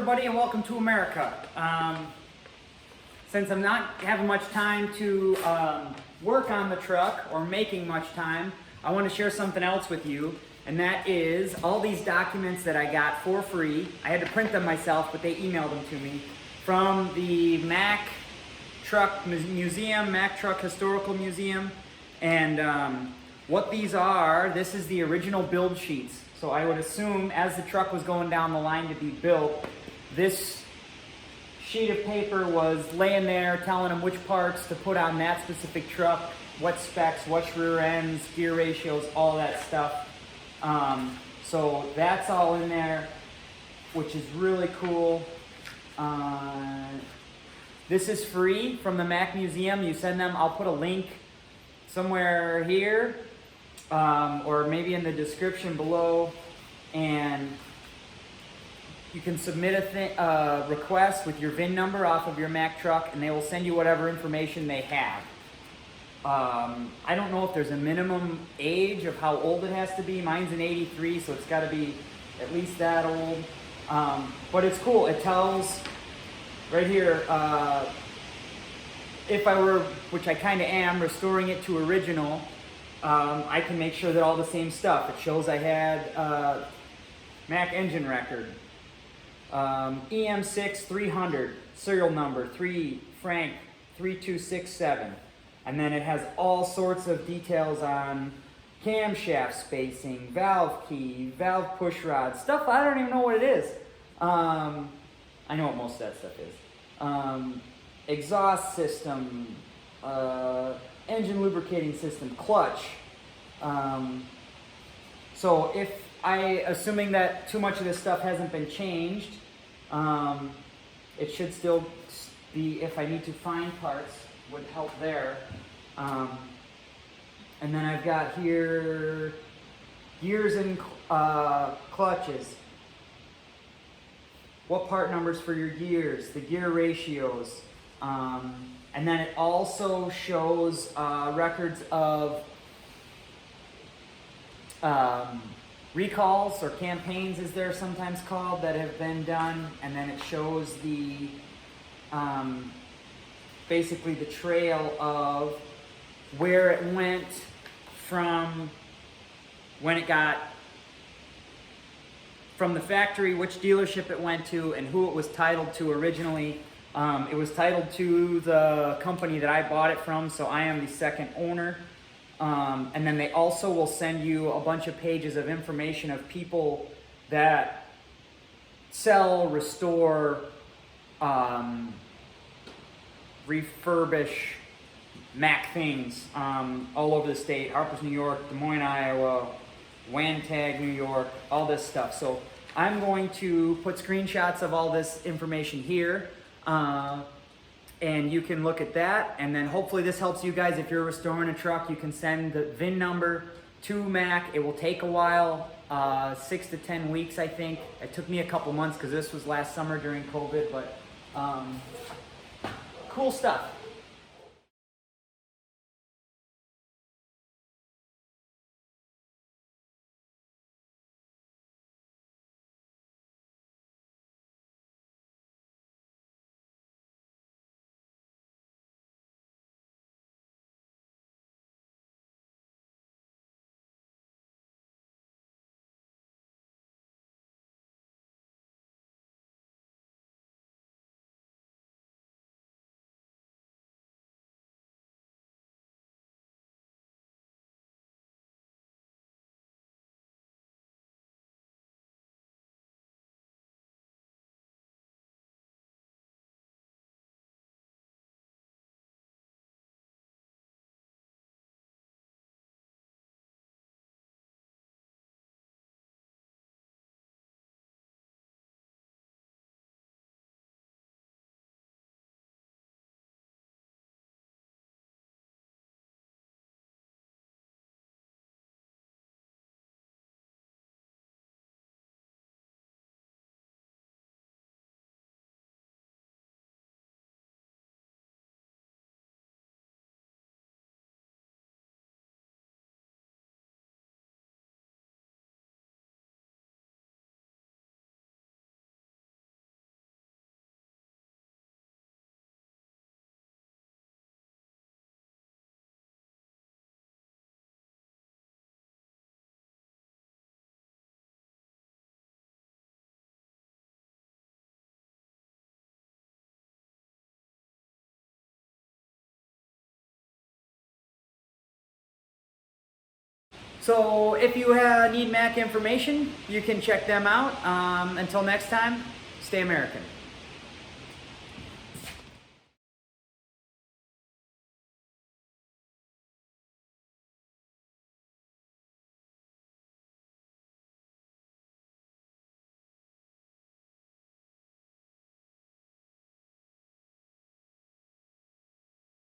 everybody, and welcome to America. Since I'm not having much time to work on the truck or making much time, I want to share something else with you, and that is all these documents that I got for free. I had to print them myself, but they emailed them to me from the Mack Museum, Mack Historical Museum. And what these are, this is the original build sheets. So I would assume as the truck was going down the line to be built, this sheet of paper was laying there telling them which parts to put on that specific truck, what specs, what rear ends, gear ratios, all that stuff. So that's all in there, which is really cool. This is free from the Mack Museum. You send them, I'll put a link somewhere here, or maybe in the description below, and you can submit a request with your VIN number off of your Mack truck, and they will send you whatever information they have. I don't know if there's a minimum age of how old it has to be. Mine's an 83, so it's got to be at least that old. But it's cool. It tells right here, if I were, which I kind of am, restoring it to original, I can make sure that all the same stuff. It shows I had Mack engine record, EM6 300, serial number 3 Frank 3267. And then it has all sorts of details on camshaft spacing, valve key, valve push rod, stuff I don't even know what it is. I know what most of that stuff is. Exhaust system, engine lubricating system, clutch. So if assuming that too much of this stuff hasn't been changed, it should still be, if I need to find parts, would help there. And then I've got here gears and clutches. What part numbers for your gears, the gear ratios. And then it also shows records of recalls or campaigns, as they're sometimes called, that have been done. And then it shows the basically the trail of where it went from when it got from the factory, which dealership it went to, and who it was titled to originally. It was titled to the company that I bought it from, so I am the second owner. And then they also will send you a bunch of pages of information of people that sell, restore, refurbish Mack things all over the state. Harper's, New York, Des Moines, Iowa, Wantagh, New York, all this stuff. So I'm going to put screenshots of all this information here, and you can look at that. And then hopefully this helps you guys. If you're restoring a truck, you can send the VIN number to Mack. It will take a while, 6 to 10 weeks, I think. It took me a couple months because this was last summer during COVID, but cool stuff. So if you need Mack information, you can check them out. Until next time, stay American.